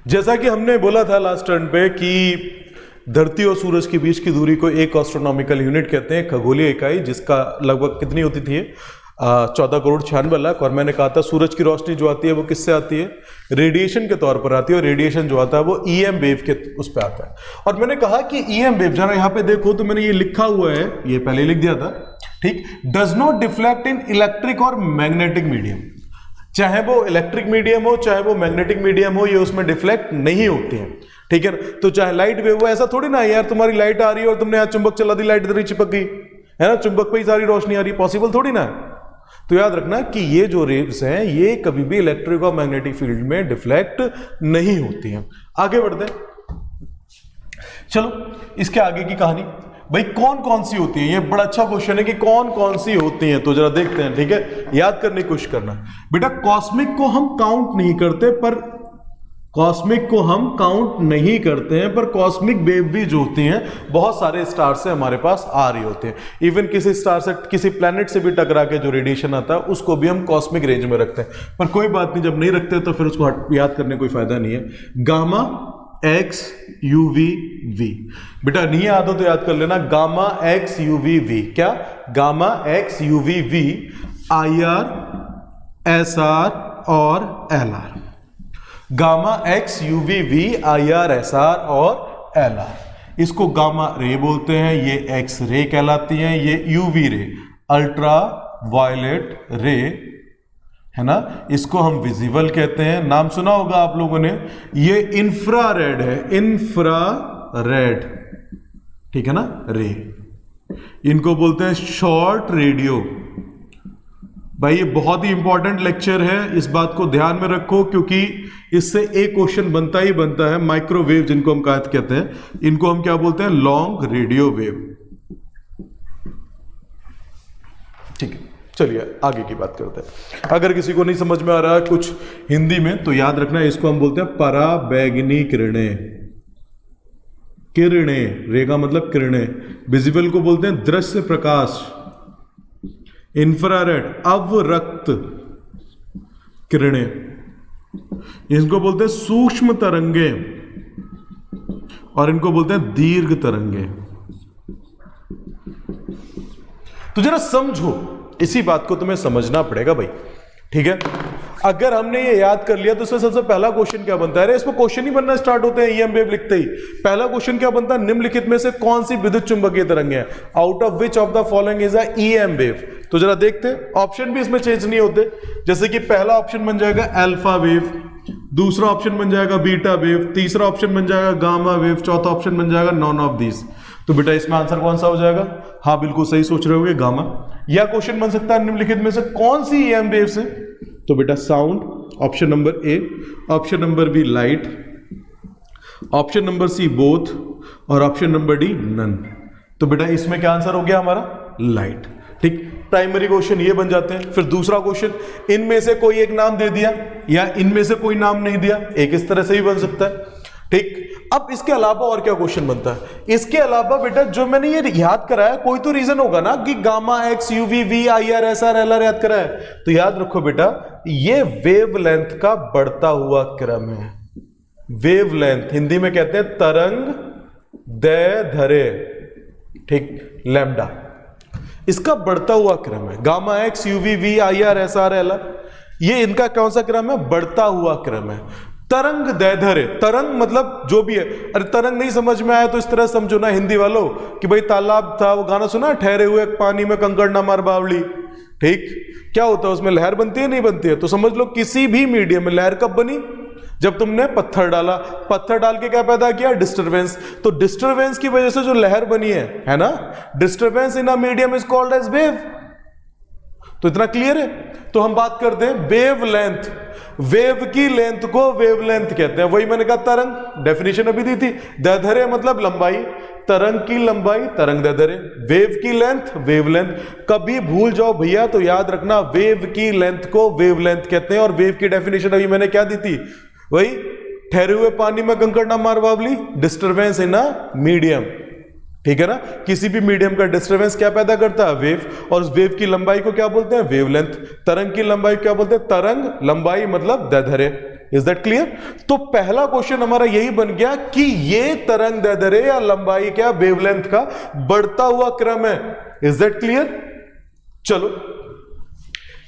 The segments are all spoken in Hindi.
जैसा कि हमने बोला था लास्ट टर्न पे कि धरती और सूरज के बीच की दूरी को एक एस्ट्रोनॉमिकल यूनिट कहते हैं, खगोलीय इकाई, जिसका लगभग कितनी होती थी 14,96,00,000। और मैंने कहा था सूरज की रोशनी जो आती है वो किससे आती है, रेडिएशन के तौर पर आती है, और रेडिएशन जो आता है वो ईएम वेव के उस पर आता है। और मैंने कहा कि ईएम वेव, जरा यहाँ पे देखो तो मैंने ये लिखा हुआ है, ये पहले लिख दिया था, ठीक, does not deflect in electric और मैग्नेटिक मीडियम। चाहे वो इलेक्ट्रिक मीडियम हो चाहे वो मैग्नेटिक मीडियम हो, ये उसमें डिफ्लेक्ट नहीं होते हैं, ठीक है। तो चाहे लाइट वेव हो, ऐसा थोड़ी ना है यार तुम्हारी लाइट आ रही है और तुमने यहाँ चुंबक चला दी, लाइट इधर ही चिपक गई है ना, चुंबक पे ही सारी रोशनी आ रही है, पॉसिबल थोड़ी ना है। तो याद रखना कि ये जो रेव्स हैं ये कभी भी इलेक्ट्रिक और मैग्नेटिक फील्ड में डिफ्लेक्ट नहीं होती हैं। आगे बढ़ते हैं, चलो इसके आगे की कहानी, भाई कौन कौन सी होती है, ये बड़ा अच्छा क्वेश्चन है कि कौन कौन सी होती हैं, तो जरा देखते हैं, ठीक है, याद करने की कोशिश करना। बेटा कॉस्मिक को हम काउंट नहीं करते, पर कॉस्मिक को हम काउंट नहीं करते हैं, पर कॉस्मिक वेव भी जो होती हैं बहुत सारे स्टार से हमारे पास आ रही होते हैं। इवन किसी स्टार से, किसी प्लैनेट से भी टकरा के जो रेडिएशन आता है उसको भी हम कॉस्मिक रेंज में रखते हैं। पर कोई बात नहीं, जब नहीं रखते तो फिर उसको याद करने कोई फायदा नहीं है। गामा एक्स यूवी वी, बेटा नहीं याद हो तो याद कर लेना, गामा एक्स यूवी वी, क्या gamma X UV V, I R, S R और L R. Gamma X UV V, I R, S R और एल आर, इसको गामा रे बोलते हैं, ये एक्स रे कहलाती हैं, ये यूवी रे, अल्ट्रा वायलेट रे है ना, इसको हम विजिबल कहते हैं। नाम सुना होगा आप लोगों ने, ये इंफ्रारेड है, इंफ्रारेड, ठीक है ना, रे, इनको बोलते हैं शॉर्ट रेडियो। भाई ये बहुत ही इंपॉर्टेंट लेक्चर है, इस बात को ध्यान में रखो, क्योंकि इससे एक क्वेश्चन बनता ही बनता है। माइक्रोवेव जिनको हम कहते हैं, इनको हम क्या बोलते हैं, लॉन्ग रेडियो वेव, ठीक है। चलिए आगे की बात करते हैं। अगर किसी को नहीं समझ में आ रहा है कुछ हिंदी में तो याद रखना, इसको हम बोलते हैं पराबैंगनी किरणें, किरणें, रे का मतलब किरणें। विजिबल को बोलते हैं दृश्य प्रकाश, इंफ्रारेड अवरक्त किरणें, इनको बोलते हैं सूक्ष्म तरंगे, और इनको बोलते हैं दीर्घ तरंगे। तो जरा समझो, इसी बात को तुम्हें समझना पड़ेगा भाई, ठीक है। अगर हमने ये याद कर लिया तो इसमें सबसे पहला क्वेश्चन क्या बनता है, इसमें क्वेश्चन ही बनना स्टार्ट होते हैं ईएम वेव लिखते ही। पहला क्वेश्चन क्या बनता है, निम्नलिखित में से कौन सी विद्युत चुंबकीय तरंग है, out of which of the following is a EM wave. तो जरा देखते हैं, ऑप्शन भी इसमें चेंज नहीं होते, जैसे कि पहला ऑप्शन बन जाएगा अल्फा वेव, दूसरा ऑप्शन बन जाएगा बीटा वेव, तीसरा ऑप्शन बन जाएगा गामा वेव, चौथा ऑप्शन बन जाएगा नॉन ऑफ दीज। तो बेटा इसमें आंसर कौन सा हो जाएगा, हाँ बिल्कुल सही सोच रहे होगे, गामा। या क्वेश्चन बन सकता है निम्नलिखित में से कौन सी ईएम वेव से, तो बेटा sound, option number A, option number B light, option number C both, और ऑप्शन नंबर डी नन। तो बेटा इसमें क्या आंसर हो गया हमारा, लाइट, ठीक। प्राइमरी क्वेश्चन ये बन जाते हैं। फिर दूसरा क्वेश्चन, इनमें से कोई एक नाम दे दिया या इनमें से कोई नाम नहीं दिया, एक इस तरह से भी बन सकता है, ठीक। अब इसके अलावा और क्या क्वेश्चन बनता है, इसके अलावा बेटा जो मैंने ये याद कराया, कोई तो रीजन होगा ना कि gamma X UV V, I R, S R, L R याद कराया, तो याद रखो बेटा ये वेवलेंथ का बढ़ता हुआ क्रम है। वेवलेंथ हिंदी में कहते हैं तरंग दैर्ध्य, ठीक, लैम्डा, इसका बढ़ता हुआ क्रम है। Gamma X UV V, I R, S R, L R, ये इनका कौन सा क्रम है, बढ़ता हुआ क्रम है। तरंग दैर्ध्य, तरंग मतलब जो भी है, अरे तरंग नहीं समझ में आया तो इस तरह समझो ना हिंदी वालों कि भाई तालाब था, वो गाना सुना, ठहरे हुए पानी में कंकड़ ना मार बावली, ठीक, क्या होता है उसमें लहर बनती है नहीं बनती है, तो समझ लो किसी भी मीडियम में लहर कब बनी, जब तुमने पत्थर डाला, पत्थर डाल के क्या पैदा किया, डिस्टरबेंस। तो डिस्टरबेंस की वजह से जो लहर बनी है ना, disturbance in a medium is called as wave. तो इतना क्लियर है। तो हम बात करते हैं वेवलेंथ, वेव की लेंथ को वेवलेंथ कहते हैं, वही मैंने कहा तरंग, डेफिनेशन अभी दी थी, दैर्ध्य मतलब लंबाई, तरंग की लंबाई तरंग दैर्ध्य, वेव की लेंथ वेवलेंथ। कभी भूल जाओ भैया तो याद रखना वेव की लेंथ को वेवलेंथ कहते हैं, और वेव की डेफिनेशन अभी मैंने क्या दी थी, वही ठहरे हुए पानी में कंकड़ ना मार बावली, डिस्टरबेंस इन अ मीडियम, ठीक है ना। किसी भी मीडियम का डिस्टरबेंस क्या पैदा करता है, वेव, और उस वेव की लंबाई को क्या बोलते हैं, वेवलेंथ। तरंग की लंबाई क्या बोलते हैं, तरंग लंबाई मतलब दैर्ध्य, इज दैट क्लियर? तो पहला क्वेश्चन हमारा यही बन गया कि ये तरंग दैर्ध्य या लंबाई क्या वेवलेंथ का बढ़ता हुआ क्रम है। Is that clear? चलो,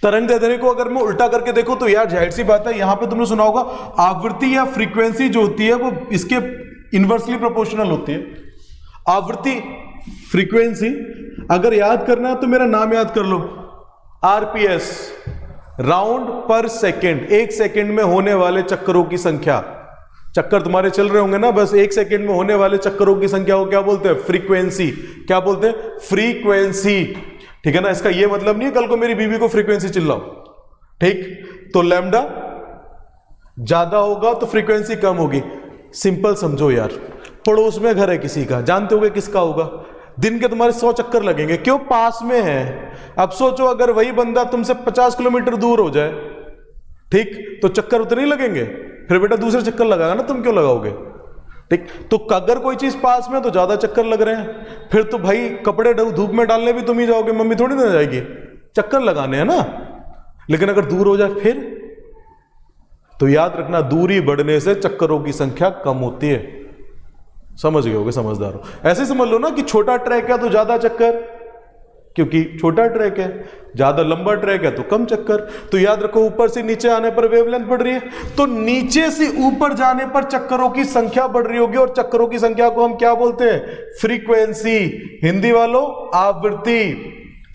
तरंग दैर्ध्य को अगर मैं उल्टा करके देखूं तो यार जाहिर सी बात है, यहां पे तुमने सुना होगा आवृत्ति या फ्रीक्वेंसी जो होती है वो इसके इनवर्सली प्रोपोर्शनल होती है। आवृत्ति, फ्रीक्वेंसी अगर याद करना है तो मेरा नाम याद कर लो, आरपीएस, राउंड पर सेकेंड, एक सेकेंड में होने वाले चक्करों की संख्या। चक्कर तुम्हारे चल रहे होंगे ना, बस एक सेकेंड में होने वाले चक्करों की संख्या को क्या बोलते हैं? फ्रीक्वेंसी। क्या बोलते हैं? फ्रीक्वेंसी। ठीक है ना? इसका यह मतलब नहीं है कल को मेरी बीवी को फ्रीक्वेंसी चिल्लाओ, ठीक? तो लैम्डा ज्यादा होगा तो फ्रीक्वेंसी कम होगी। सिंपल समझो यार, पड़ोस में घर है किसी का, जानते होगे किसका होगा? दिन के तुम्हारे 100 चक्कर लगेंगे, क्यों? पास में है। अब सोचो अगर वही बंदा तुमसे 50 किलोमीटर दूर हो जाए, ठीक, तो चक्कर उतने ही लगेंगे, फिर बेटा दूसरे चक्कर लगाएगा ना, तुम क्यों लगाओगे? ठीक, तो अगर कोई चीज पास में तो ज्यादा चक्कर लग रहे हैं, फिर तो भाई कपड़े धूप में डालने भी तुम ही जाओगे, मम्मी थोड़ी ना जाएगी, चक्कर लगाने हैं ना। लेकिन अगर दूर हो जाए फिर, तो याद रखना दूरी बढ़ने से चक्करों की संख्या कम होती है। समझ गए होगे समझदार हो? ऐसे समझ लो ना कि छोटा ट्रैक है तो ज्यादा चक्कर, क्योंकि छोटा ट्रैक है, ज्यादा लंबा ट्रैक है तो कम चक्कर। तो याद रखो ऊपर से नीचे आने पर वेवलेंथ बढ़ रही है, तो नीचे से ऊपर जाने पर चक्करों की संख्या बढ़ रही होगी, और चक्करों की संख्या को हम क्या बोलते हैं? फ्रीक्वेंसी। हिंदी वालों आवृत्ति।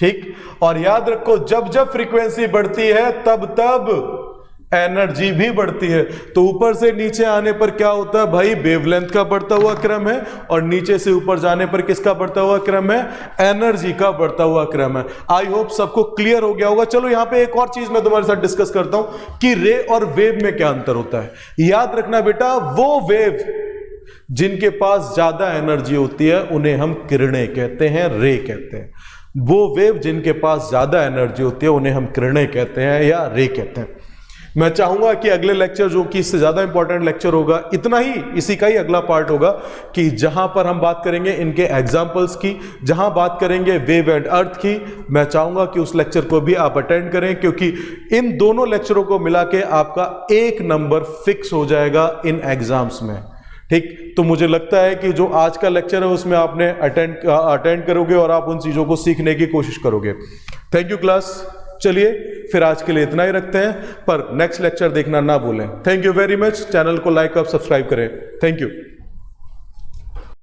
ठीक, और याद रखो जब जब फ्रीक्वेंसी बढ़ती है तब तब एनर्जी भी बढ़ती है। तो ऊपर से नीचे आने पर क्या होता है भाई? वेवलेंथ का बढ़ता हुआ क्रम है, और नीचे से ऊपर जाने पर किसका बढ़ता हुआ क्रम है? एनर्जी का बढ़ता हुआ क्रम है। आई होप सबको क्लियर हो गया होगा। चलो यहां पे एक और चीज मैं तुम्हारे साथ डिस्कस करता हूं कि रे और वेव में क्या अंतर होता है। याद रखना बेटा, वो वेव जिनके पास ज्यादा एनर्जी होती है उन्हें हम किरणें कहते हैं, रे कहते हैं। वो वेव जिनके पास ज्यादा एनर्जी होती है उन्हें हम किरणें कहते हैं या रे कहते हैं। मैं चाहूंगा कि अगले लेक्चर, जो कि इससे ज्यादा इंपॉर्टेंट लेक्चर होगा, इतना ही, इसी का ही अगला पार्ट होगा कि जहां पर हम बात करेंगे इनके एग्जाम्पल्स की, जहां बात करेंगे वेव एंड अर्थ की। मैं चाहूंगा कि उस लेक्चर को भी आप अटेंड करें, क्योंकि इन दोनों लेक्चरों को मिला के आपका 1 नंबर फिक्स हो जाएगा इन एग्जाम्स में। ठीक, तो मुझे लगता है कि जो आज का लेक्चर है उसमें आपने अटेंड करोगे और आप उन चीजों को सीखने की कोशिश करोगे। Thank you class. चलिए फिर आज के लिए इतना ही रखते हैं, पर नेक्स्ट लेक्चर देखना ना भूलें। Thank you very much. Channel को लाइक और सब्सक्राइब करें। Thank you.